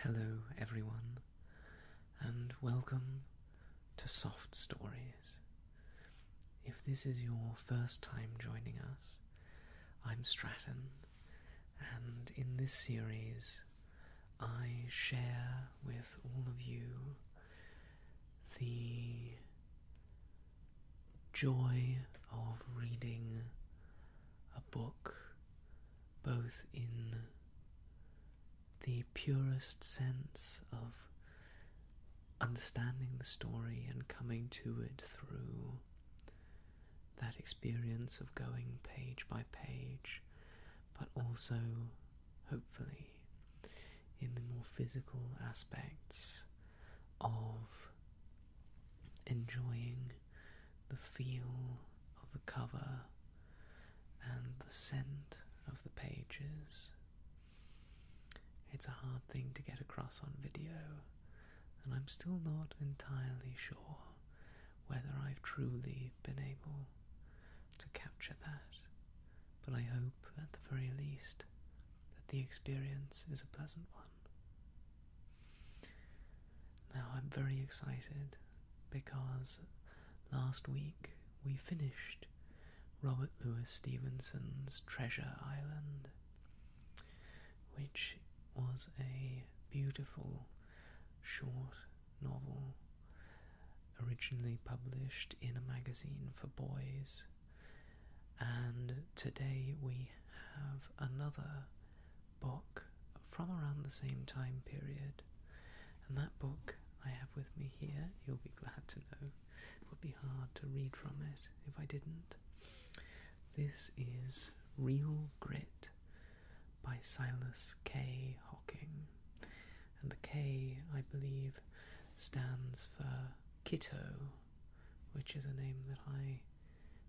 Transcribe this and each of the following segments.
Hello everyone, and welcome to Soft Stories. If this is your first time joining us, I'm Stratton, and in this series I share with all of you the joy of reading a book, both in the purest sense of understanding the story and coming to it through that experience of going page by page, but also, hopefully, in the more physical aspects of enjoying the feel of the cover and the scent of the pages. It's a hard thing to get across on video, and I'm still not entirely sure whether I've truly been able to capture that, but I hope at the very least that the experience is a pleasant one. Now I'm very excited because last week we finished Robert Louis Stevenson's Treasure Island, which was a beautiful short novel originally published in a magazine for boys, and today we have another book from around the same time period, and that book I have with me here, you'll be glad to know. It would be hard to read from it if I didn't. This is Real Grit by Silas K. Hocking, and the K, I believe, stands for Kitto, which is a name that I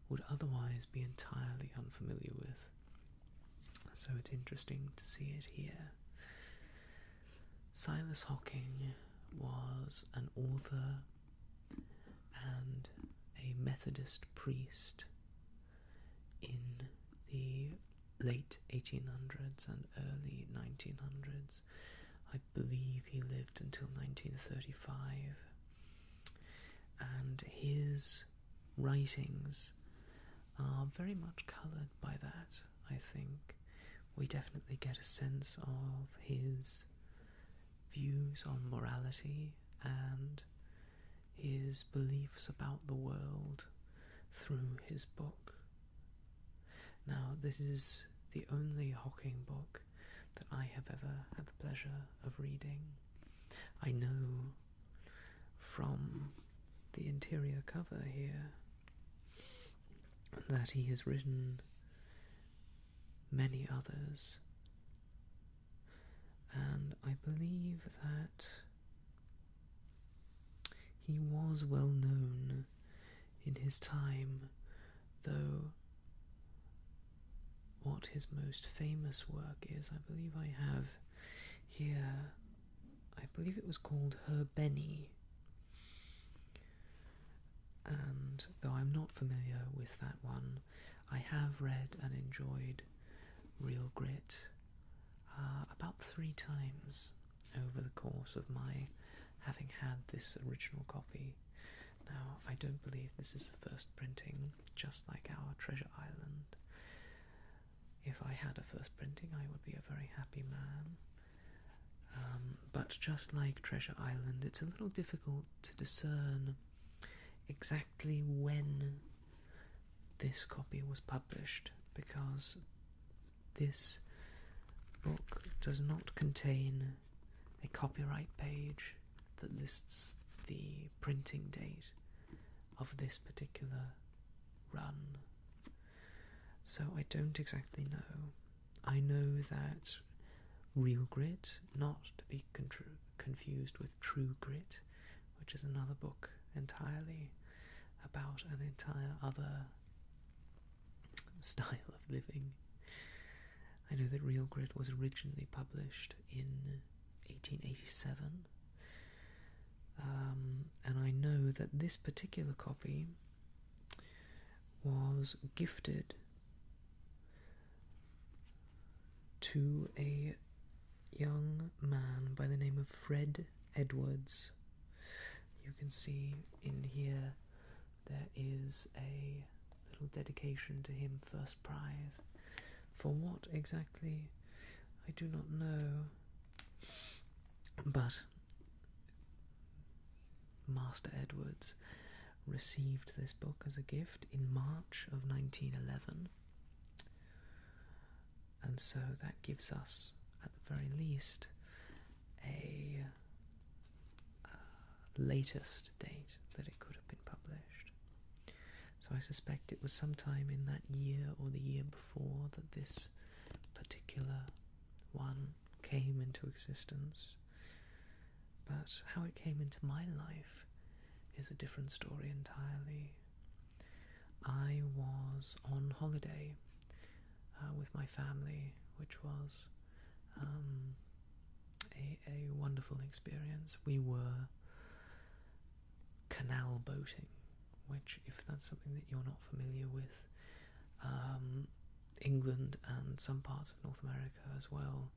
would otherwise be entirely unfamiliar with, so it's interesting to see it here. Silas Hocking was an author and a Methodist priest in the late 1800s and early 1900s. I believe he lived until 1935, and his writings are very much coloured by that. I think we definitely get a sense of his views on morality and his beliefs about the world through his book. Now, this is the only Hocking book that I have ever had the pleasure of reading. I know from the interior cover here that he has written many others, and I believe that he was well known in his time, though what his most famous work is, I believe I have here, I believe it was called Her Benny, and though I'm not familiar with that one, I have read and enjoyed Real Grit about 3 times over the course of my having had this original copy. Now, I don't believe this is the first printing, just like our Treasure Island. If I had a first printing, I would be a very happy man. But just like Treasure Island, it's a little difficult to discern exactly when this copy was published, because this book does not contain a copyright page that lists the printing date of this particular run. So I don't exactly know. I know that Real Grit, not to be confused with True Grit, which is another book entirely about an entire other style of living. I know that Real Grit was originally published in 1887, and I know that this particular copy was gifted to a young man by the name of Fred Edwards. You can see in here there is a little dedication to him, first prize. For what exactly, I do not know. But Master Edwards received this book as a gift in March of 1911. And so that gives us, at the very least, a latest date that it could have been published. So I suspect it was sometime in that year or the year before that this particular one came into existence. But how it came into my life is a different story entirely. I was on holiday with my family, which was a wonderful experience. We were canal boating, which, if that's something that you're not familiar with, England and some parts of North America as well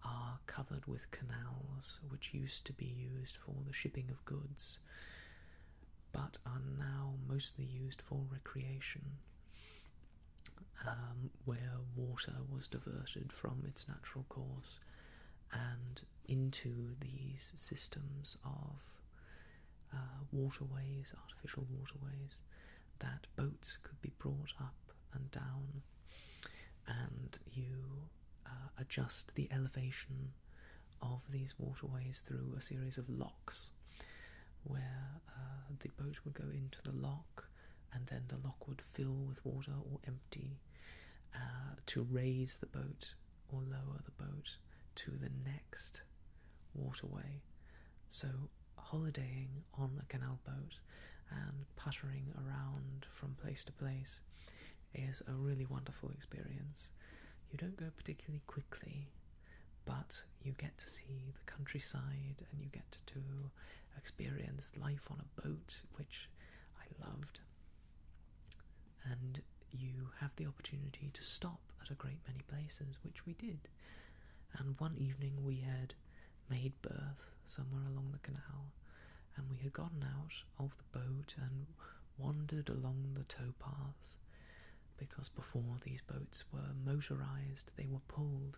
are covered with canals which used to be used for the shipping of goods but are now mostly used for recreation, where water was diverted from its natural course and into these systems of waterways, artificial waterways, that boats could be brought up and down, and you adjust the elevation of these waterways through a series of locks, where the boat would go into the lock, and then the lock would fill with water or empty to raise the boat or lower the boat to the next waterway. So holidaying on a canal boat and puttering around from place to place is a really wonderful experience. You don't go particularly quickly, but you get to see the countryside and you get to experience life on a boat, which I loved. And you have the opportunity to stop at a great many places, which we did. And one evening we had made berth somewhere along the canal, and we had gotten out of the boat and wandered along the towpath, because before these boats were motorised, they were pulled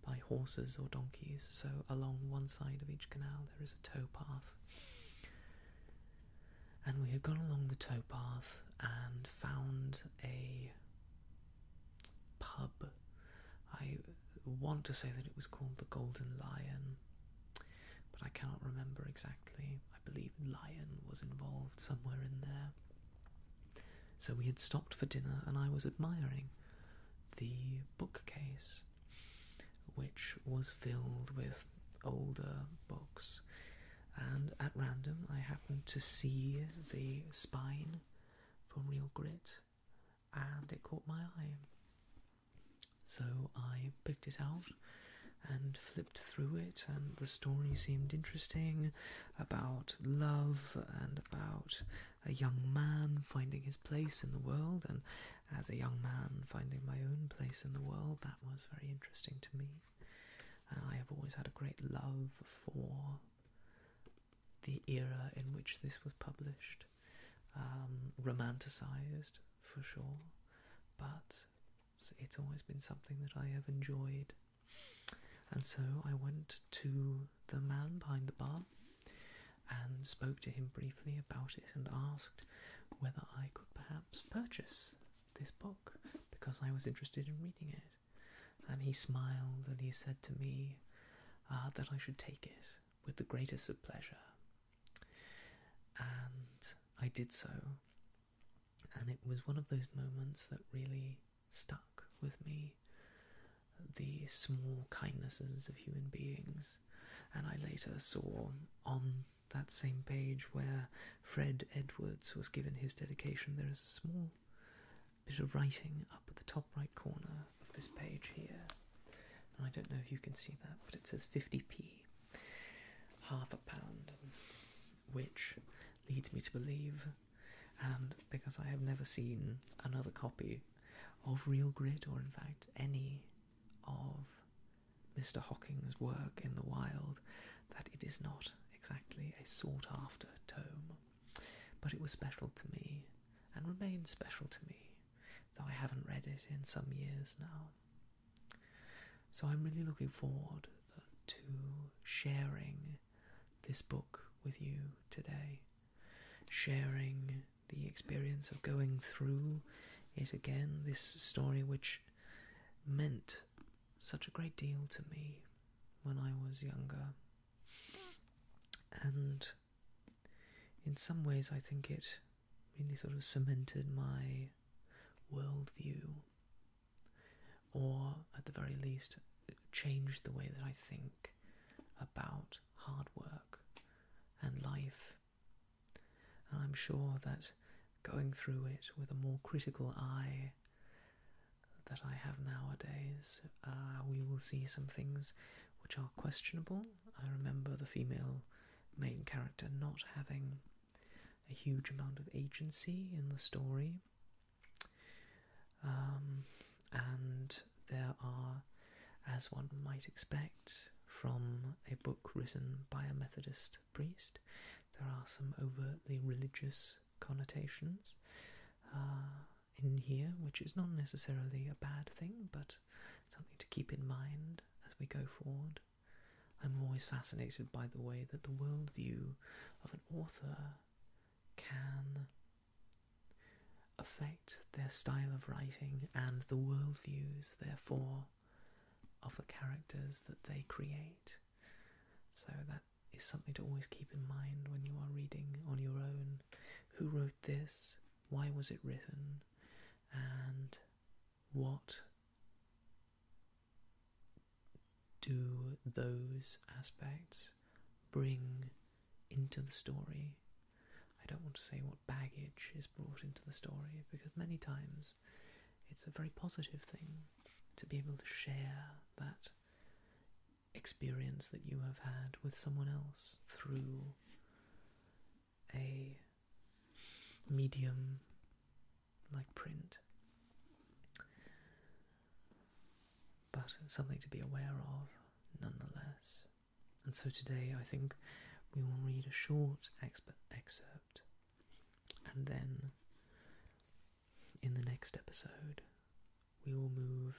by horses or donkeys, so along one side of each canal there is a towpath. And we had gone along the towpath and found a pub. I want to say that it was called the Golden Lion, but I cannot remember exactly. I believe lion was involved somewhere in there. So we had stopped for dinner, and I was admiring the bookcase, which was filled with older books, and at random I happened to see the spine for Real Grit, and it caught my eye. So I picked it out and flipped through it, and the story seemed interesting, about love and about a young man finding his place in the world, and as a young man finding my own place in the world. That was very interesting to me, and I have always had a great love for the era in which this was published, romanticised for sure, but it's always been something that I have enjoyed. And so I went to the man behind the bar and spoke to him briefly about it and asked whether I could perhaps purchase this book, because I was interested in reading it. And he smiled and he said to me that I should take it with the greatest of pleasure. And I did so, and it was one of those moments that really stuck with me, the small kindnesses of human beings. And I later saw on that same page where Fred Edwards was given his dedication, there is a small bit of writing up at the top right corner of this page here, and I don't know if you can see that, but it says 50p, £0.50, which leads me to believe, and because I have never seen another copy of Real Grit, or in fact any of Mr. Hocking's work in the wild, that it is not exactly a sought-after tome, but it was special to me, and remains special to me, though I haven't read it in some years now. So I'm really looking forward to sharing this book with you today, sharing the experience of going through it again, this story which meant such a great deal to me when I was younger. And in some ways I think it really sort of cemented my worldview, or at the very least changed the way that I think about hard work and life. And I'm sure that going through it with a more critical eye that I have nowadays, we will see some things which are questionable. I remember the female main character not having a huge amount of agency in the story, and there are, as one might expect from a book written by a Methodist priest, there are some overtly religious connotations in here, which is not necessarily a bad thing, but something to keep in mind as we go forward. I'm always fascinated by the way that the worldview of an author can affect their style of writing and the worldviews, therefore, of the characters that they create. So that is something to always keep in mind when you are reading on your own. Who wrote this? Why was it written? And what do those aspects bring into the story? I don't want to say what baggage is brought into the story, because many times it's a very positive thing to be able to share that experience that you have had with someone else through a medium like print. But something to be aware of nonetheless. And so today I think we will read a short excerpt, and then in the next episode we will move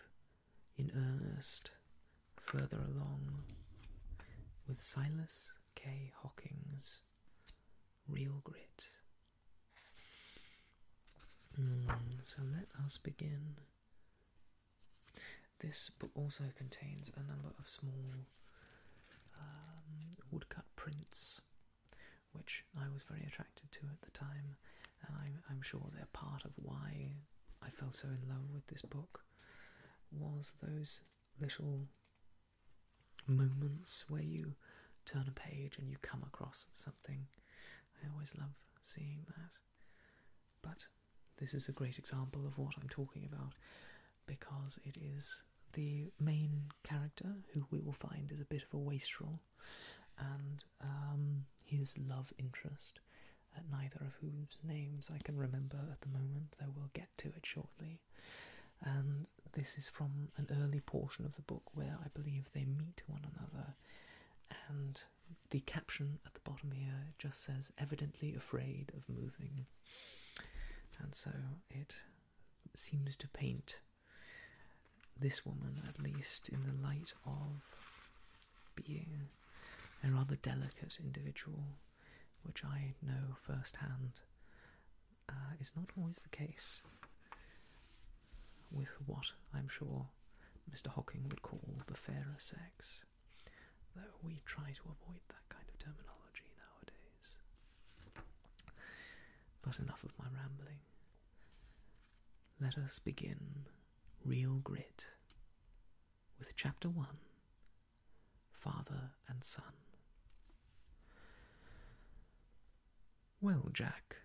in earnest further along with Silas K. Hocking's Real Grit. So let us begin. This book also contains a number of small woodcut prints, which I was very attracted to at the time, and I'm sure they're part of why I fell so in love with this book, was those little moments where you turn a page and you come across something. I always love seeing that. But this is a great example of what I'm talking about, because it is the main character, who we will find is a bit of a wastrel, and his love interest, neither of whose names I can remember at the moment, though we'll get to it shortly. And this is from an early portion of the book where I believe they meet one another, and the caption at the bottom here just says, "Evidently afraid of moving." And so it seems to paint this woman, at least, in the light of being a rather delicate individual, which I know firsthand is not always the case with what I'm sure Mr. Hocking would call the fairer sex, though we try to avoid that kind of terminology nowadays. But enough of my rambling. Let us begin Real Grit with Chapter 1, Father and Son. "Well, Jack,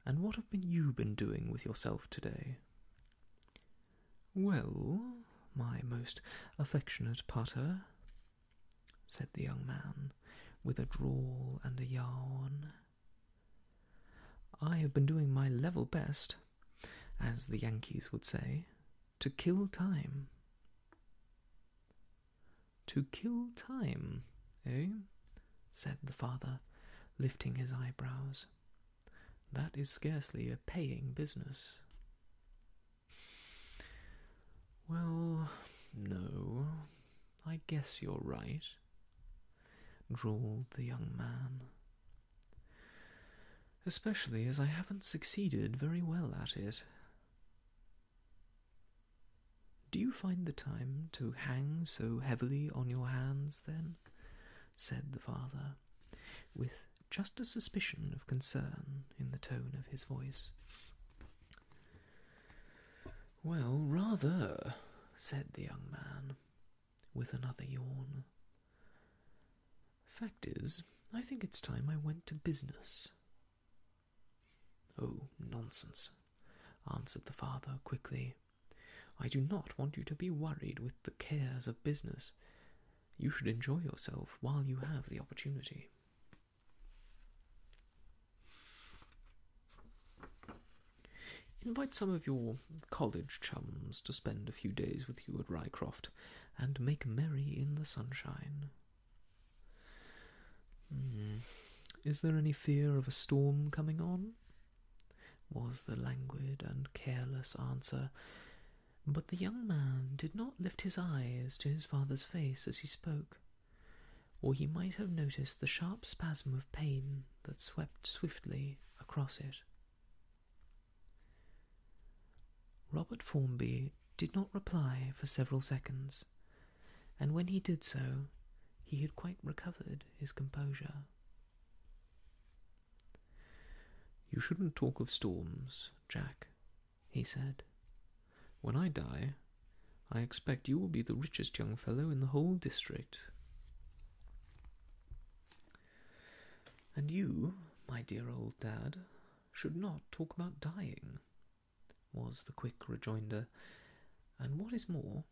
and what have you been doing with yourself today?" "Well, my most affectionate pater," said the young man, with a drawl and a yawn, "I have been doing my level best, as the Yankees would say, to kill time." "To kill time, eh?" said the father, lifting his eyebrows. "That is scarcely a paying business." "Well, no, I guess you're right," drawled the young man. "Especially as I haven't succeeded very well at it." "Do you find the time to hang so heavily on your hands, then?" said the father, with just a suspicion of concern in the tone of his voice. "Well, rather," said the young man, with another yawn. "Fact is, I think it's time I went to business." "Oh, nonsense," answered the father quickly. "I do not want you to be worried with the cares of business. You should enjoy yourself while you have the opportunity." "Invite some of your college chums to spend a few days with you at Rycroft, and make merry in the sunshine." "Is there any fear of a storm coming on?" was the languid and careless answer, but the young man did not lift his eyes to his father's face as he spoke, or he might have noticed the sharp spasm of pain that swept swiftly across it. Robert Formby did not reply for several seconds, and when he did so, he had quite recovered his composure. "You shouldn't talk of storms, Jack," he said. "When I die, I expect you will be the richest young fellow in the whole district." "And you, my dear old dad, should not talk about dying," was the quick rejoinder. "And what is more,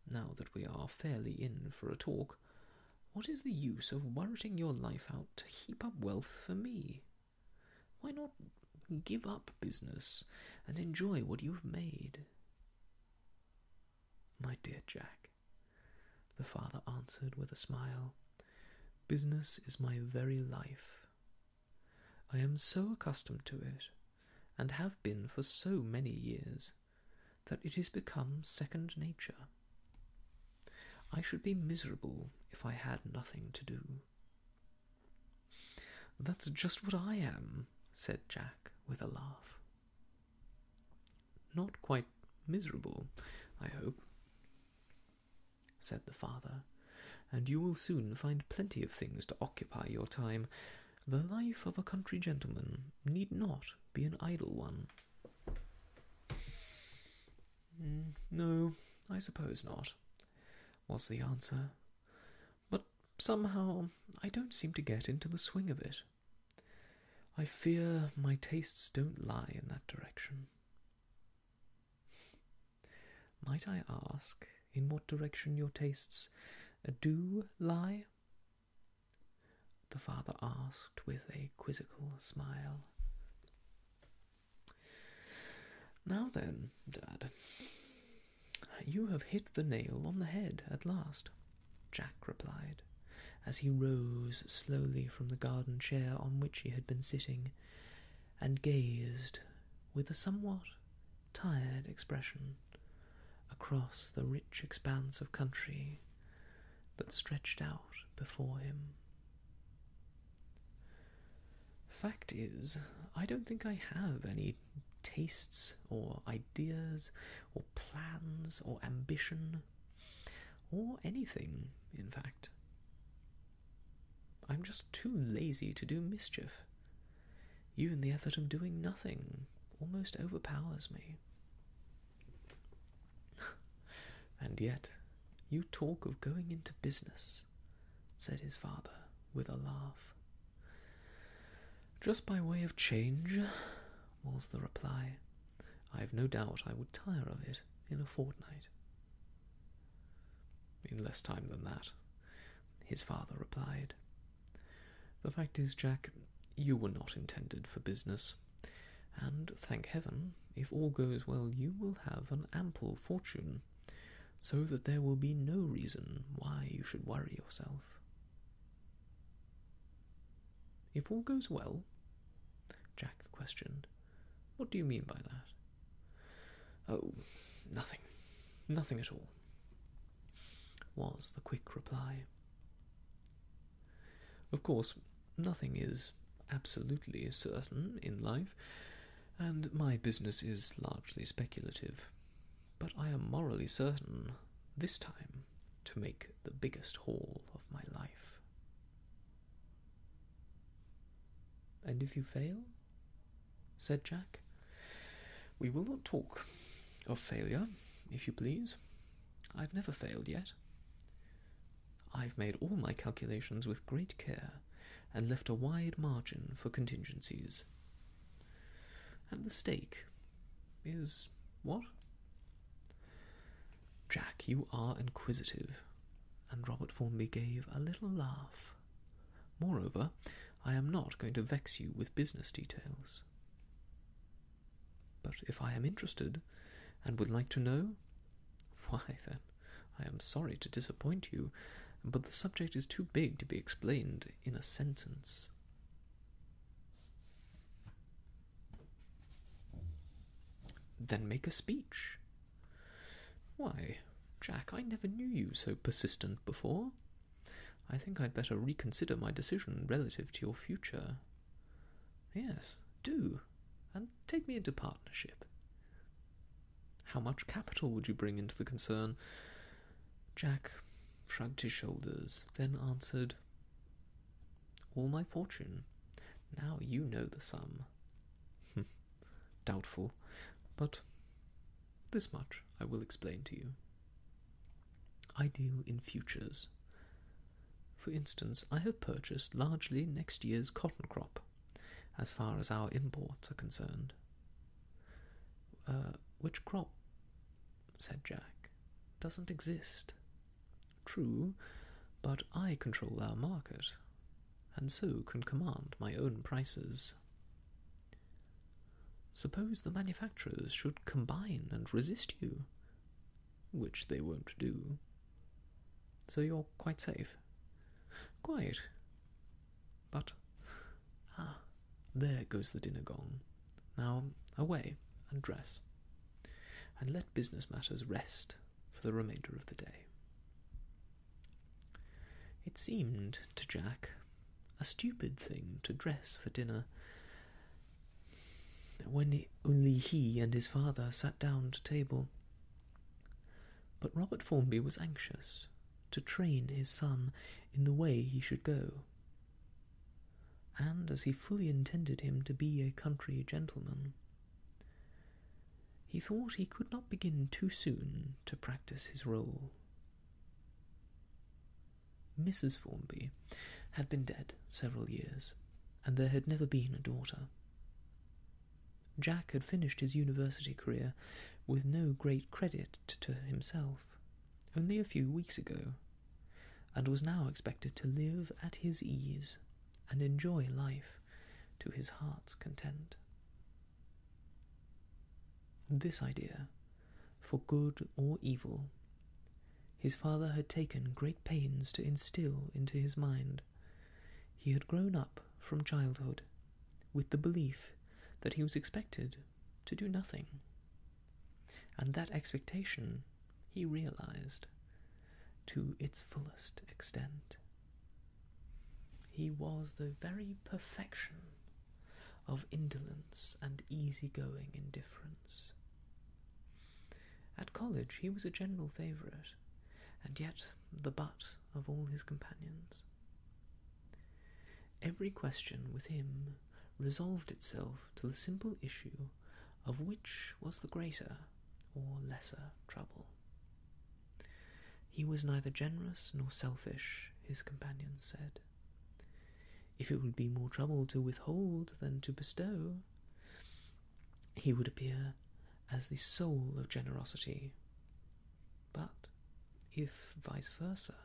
now that we are fairly in for a talk, what is the use of worrying your life out to heap up wealth for me? Why not give up business and enjoy what you have made?" "My dear Jack," the father answered with a smile, "business is my very life. I am so accustomed to it, and have been for so many years, that it has become second nature. I should be miserable if I had nothing to do." "That's just what I am," said Jack with a laugh. "Not quite miserable, I hope," said the father, "and you will soon find plenty of things to occupy your time. The life of a country gentleman need not be an idle one." "No, I suppose not," was the answer. "But somehow I don't seem to get into the swing of it. I fear my tastes don't lie in that direction." "Might I ask in what direction your tastes do lie?" the father asked with a quizzical smile. "Now then, Dad, you have hit the nail on the head at last," Jack replied, as he rose slowly from the garden chair on which he had been sitting, and gazed, with a somewhat tired expression, across the rich expanse of country that stretched out before him. "Fact is, I don't think I have any tastes or ideas or plans or ambition, or anything, in fact. I'm just too lazy to do mischief. Even the effort of doing nothing almost overpowers me." "And yet you talk of going into business," said his father with a laugh. "Just by way of change," was the reply. "I've no doubt I would tire of it in a fortnight." "In less time than that," his father replied. "The fact is, Jack, you were not intended for business, and, thank heaven, if all goes well, you will have an ample fortune, so that there will be no reason why you should worry yourself." If all goes well? Jack questioned. What do you mean by that? Oh, nothing. Nothing at all, was the quick reply. Of course, nothing is absolutely certain in life, and my business is largely speculative, but I am morally certain, this time, to make the biggest haul of my life. And if you fail? Said Jack. We will not talk of failure, if you please. I've never failed yet. I've made all my calculations with great care, and left a wide margin for contingencies. And the stake is what? Jack, you are inquisitive, and Robert Formby gave a little laugh. Moreover, I am not going to vex you with business details. But if I am interested, and would like to know, why then, I am sorry to disappoint you, but the subject is too big to be explained in a sentence. Then make a speech. Why, Jack, I never knew you so persistent before. I think I'd better reconsider my decision relative to your future. Yes, do, and take me into partnership. How much capital would you bring into the concern? Jack shrugged his shoulders, then answered, All my fortune. Now you know the sum. Doubtful, but this much I will explain to you. I deal in futures. For instance, I have purchased largely next year's cotton crop, as far as our imports are concerned. Which crop, said Jack, doesn't exist. True, but I control our market, and so can command my own prices. Suppose the manufacturers should combine and resist you, which they won't do. So you're quite safe. Quite. But, there goes the dinner gong. Now, away and dress, and let business matters rest for the remainder of the day. It seemed to Jack a stupid thing to dress for dinner when only he and his father sat down to table. But Robert Formby was anxious to train his son in the way he should go, and as he fully intended him to be a country gentleman, he thought he could not begin too soon to practice his role. Mrs. Formby had been dead several years, and there had never been a daughter. Jack had finished his university career with no great credit to himself, only a few weeks ago, and was now expected to live at his ease and enjoy life to his heart's content. This idea, for good or evil, his father had taken great pains to instill into his mind. He had grown up from childhood with the belief that he was expected to do nothing, and that expectation he realized to its fullest extent. He was the very perfection of indolence and easy-going indifference. At college he was a general favourite, and yet the butt of all his companions. Every question with him resolved itself to the simple issue of which was the greater or lesser trouble. He was neither generous nor selfish, his companions said. If it would be more trouble to withhold than to bestow, he would appear as the soul of generosity. But if vice versa,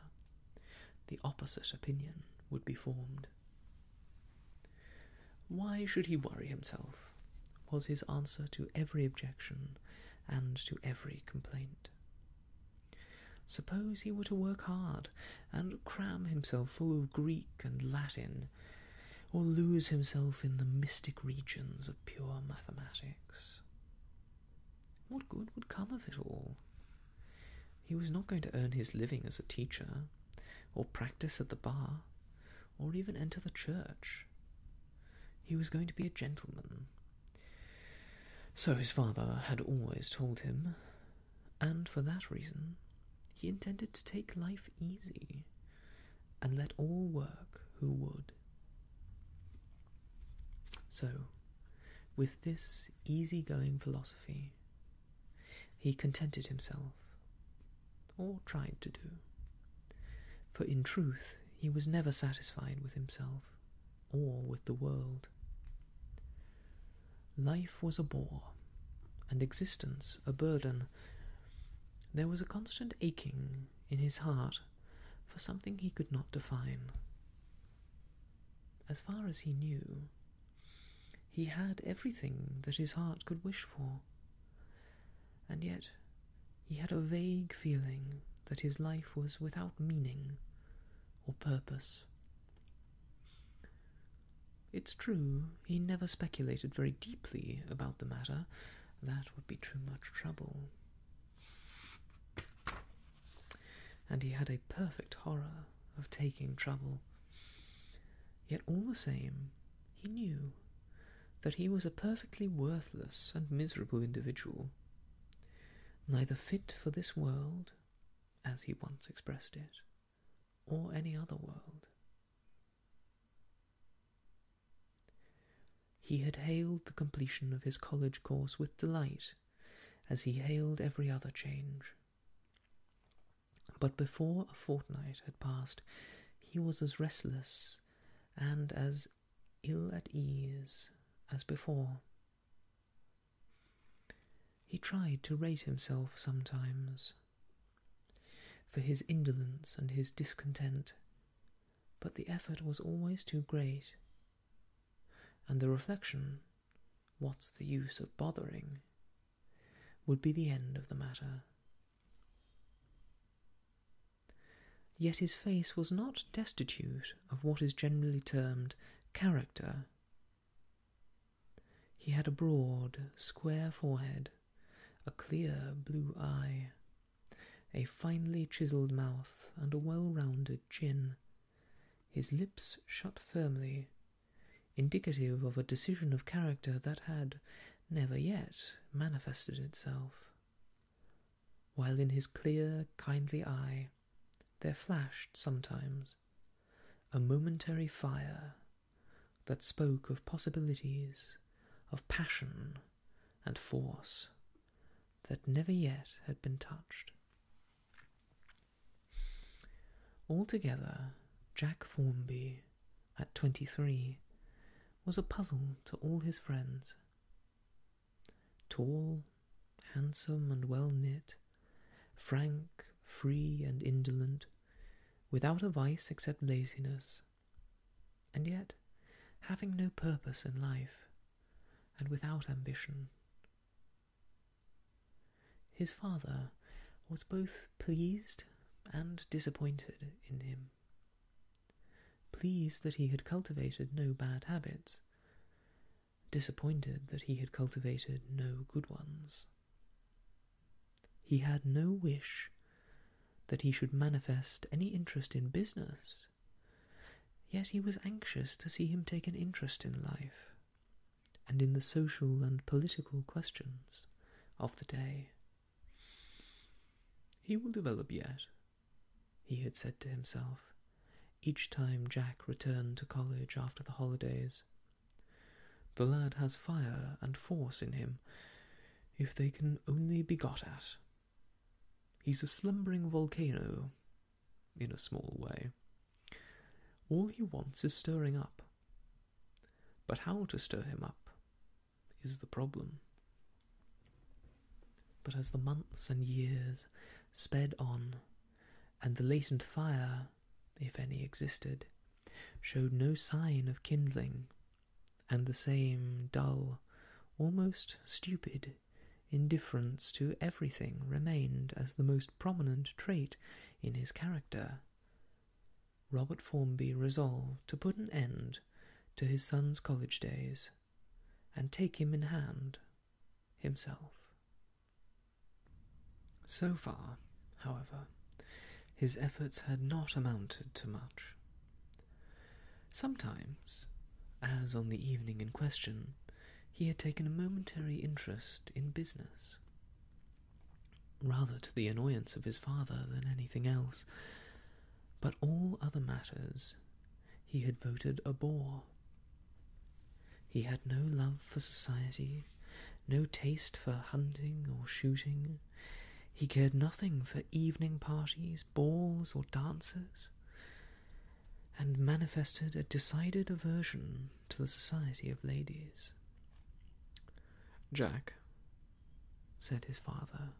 the opposite opinion would be formed. Why should he worry himself, was his answer to every objection and to every complaint. Suppose he were to work hard and cram himself full of Greek and Latin, or lose himself in the mystic regions of pure mathematics. What good would come of it all? He was not going to earn his living as a teacher, or practice at the bar, or even enter the church. He was going to be a gentleman. So his father had always told him, and for that reason he intended to take life easy and let all work who would. So, with this easy-going philosophy, he contented himself, or tried to do, for in truth he was never satisfied with himself or with the world. Life was a bore, and existence a burden. There was a constant aching in his heart for something he could not define. As far as he knew, he had everything that his heart could wish for, and yet he had a vague feeling that his life was without meaning or purpose. It's true, he never speculated very deeply about the matter. That would be too much trouble. And he had a perfect horror of taking trouble. Yet all the same, he knew that he was a perfectly worthless and miserable individual, neither fit for this world, as he once expressed it, or any other world. He had hailed the completion of his college course with delight, as he hailed every other change. But before a fortnight had passed, he was as restless and as ill at ease as before. He tried to rate himself sometimes for his indolence and his discontent, but the effort was always too great, and the reflection, "What's the use of bothering?" would be the end of the matter. Yet his face was not destitute of what is generally termed character. He had a broad, square forehead, a clear blue eye, a finely chiselled mouth, and a well-rounded chin. His lips shut firmly, indicative of a decision of character that had never yet manifested itself, while in his clear, kindly eye there flashed sometimes a momentary fire that spoke of possibilities, of passion and force that never yet had been touched. Altogether, Jack Formby, at 23, was a puzzle to all his friends. Tall, handsome and well-knit, frank, free and indolent, without a vice except laziness, and yet having no purpose in life, and without ambition. His father was both pleased and disappointed in him. Pleased that he had cultivated no bad habits, disappointed that he had cultivated no good ones. He had no wish that he should manifest any interest in business, yet he was anxious to see him take an interest in life, and in the social and political questions of the day. "He will develop yet," he had said to himself, each time Jack returned to college after the holidays. "The lad has fire and force in him, if they can only be got at. He's a slumbering volcano, in a small way. All he wants is stirring up. But how to stir him up is the problem." But as the months and years sped on, and the latent fire, if any existed, showed no sign of kindling, and the same dull, almost stupid indifference to everything remained as the most prominent trait in his character, Robert Formby resolved to put an end to his son's college days and take him in hand himself. So far, however, his efforts had not amounted to much. Sometimes, as on the evening in question, he had taken a momentary interest in business, rather to the annoyance of his father than anything else, but all other matters he had voted a bore. He had no love for society, no taste for hunting or shooting. He cared nothing for evening parties, balls, or dances, and manifested a decided aversion to the society of ladies. "Jack," said his father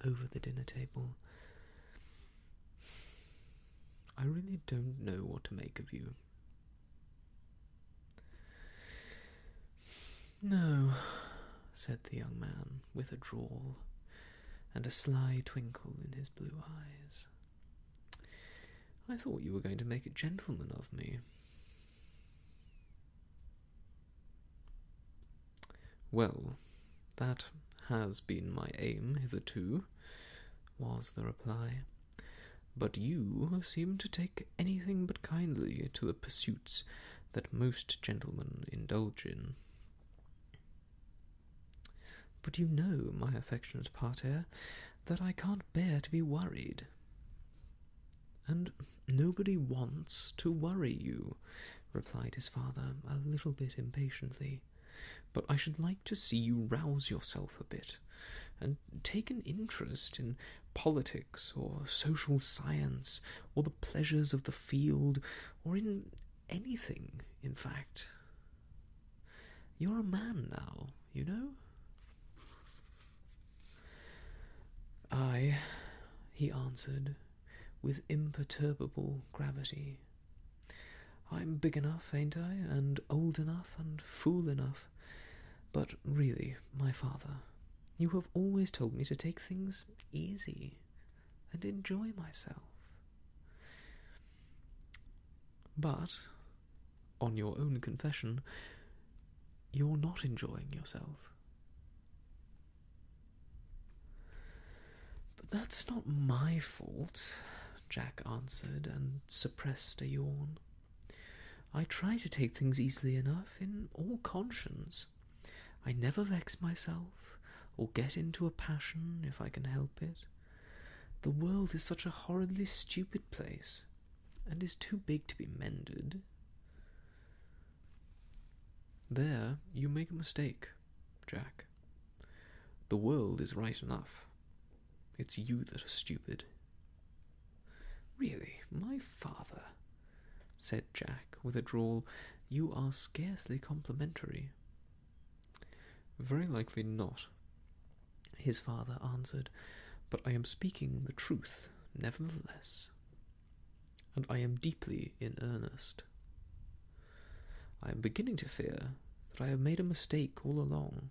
over the dinner table, "I really don't know what to make of you." "No," said the young man with a drawl and a sly twinkle in his blue eyes. "I thought you were going to make a gentleman of me." "Well, that has been my aim hitherto," was the reply. "But you seem to take anything but kindly to the pursuits that most gentlemen indulge in." "But you know, my affectionate pater, that I can't bear to be worried." "And nobody wants to worry you," replied his father, a little bit impatiently. "But I should like to see you rouse yourself a bit, and take an interest in politics, or social science, or the pleasures of the field, or in anything, in fact. You're a man now, you know." "Aye," he answered, with imperturbable gravity. "I'm big enough, ain't I, and old enough, and fool enough. But really, my father, you have always told me to take things easy and enjoy myself. But, on your own confession, you're not enjoying yourself." "But that's not my fault," Jack answered, and suppressed a yawn. "I try to take things easily enough in all conscience. I never vex myself, or get into a passion if I can help it. The world is such a horridly stupid place, and is too big to be mended." "There you make a mistake, Jack. The world is right enough. It's you that are stupid." "Really, my father," said Jack with a drawl, "you are scarcely complimentary." "Very likely not," his father answered, "but I am speaking the truth, nevertheless. And I am deeply in earnest. I am beginning to fear that I have made a mistake all along.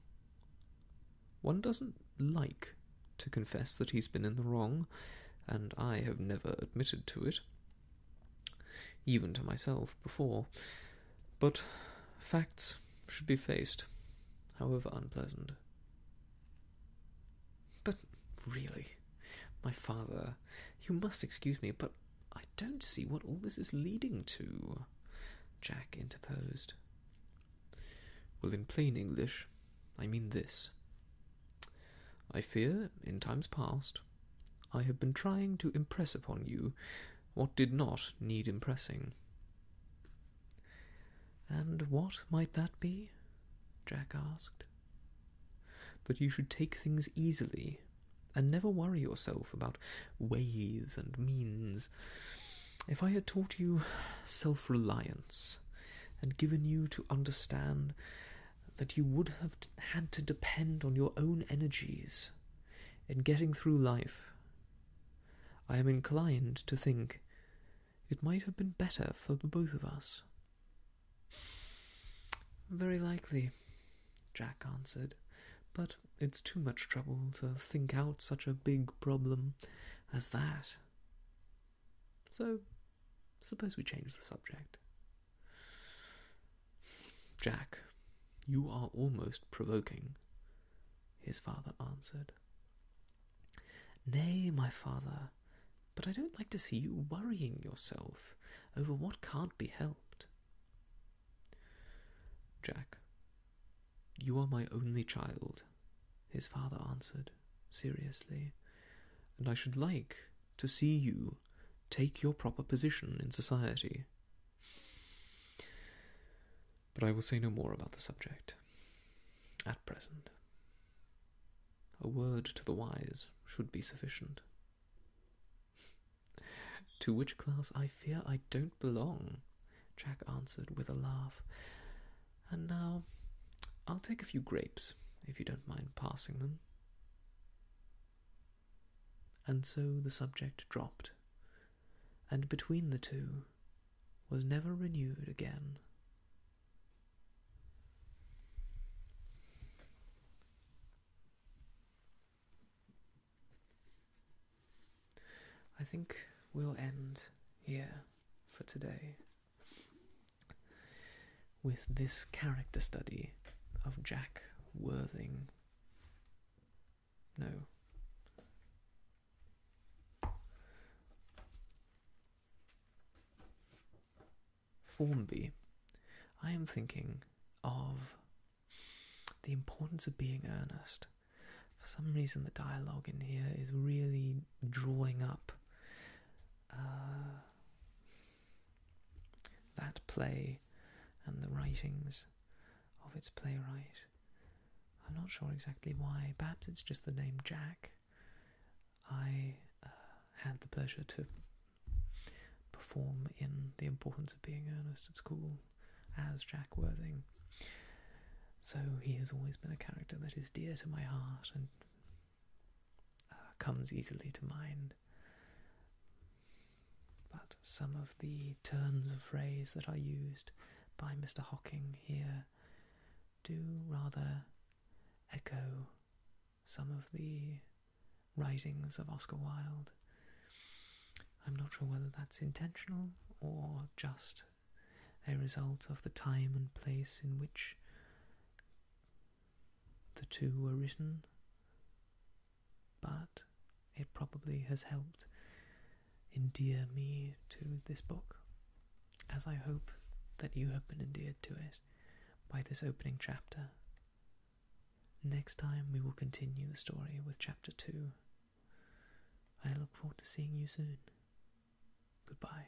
One doesn't like to confess that he's been in the wrong, and I have never admitted to it, even to myself before. But facts should be faced, however unpleasant." "But really, my father, you must excuse me, but I don't see what all this is leading to," Jack interposed. "Well, in plain English, I mean this. I fear, in times past, I have been trying to impress upon you what did not need impressing." "And what might that be?" Jack asked. "That you should take things easily, and never worry yourself about ways and means. If I had taught you self-reliance, and given you to understand that you would have had to depend on your own energies in getting through life, I am inclined to think it might have been better for the both of us." "Very likely," Jack answered, "but it's too much trouble to think out such a big problem as that. So, suppose we change the subject." Jack, you are almost provoking, his father answered. Nay, my father, but I don't like to see you worrying yourself over what can't be helped. Jack, you are my only child, his father answered, seriously, and I should like to see you take your proper position in society. But I will say no more about the subject at present. A word to the wise should be sufficient. To which class I fear I don't belong, Jack answered with a laugh. And now I'll take a few grapes, if you don't mind passing them. And so the subject dropped, and between the two was never renewed again. I think we'll end here for today with this character study of Jack Worthing. No. Formby. I am thinking of the importance of being earnest. For some reason the dialogue in here is really drawing up that play and the writings of its playwright. I'm not sure exactly why. Perhaps it's just the name Jack. I had the pleasure to perform in The Importance of Being Earnest at school as Jack Worthing. So he has always been a character that is dear to my heart and comes easily to mind. But some of the turns of phrase that are used by Mr. Hocking here do rather echo some of the writings of Oscar Wilde. I'm not sure whether that's intentional or just a result of the time and place in which the two were written, but it probably has helped endear me to this book, as I hope that you have been endeared to it by this opening chapter. Next time we will continue the story with chapter 2. I look forward to seeing you soon. Goodbye.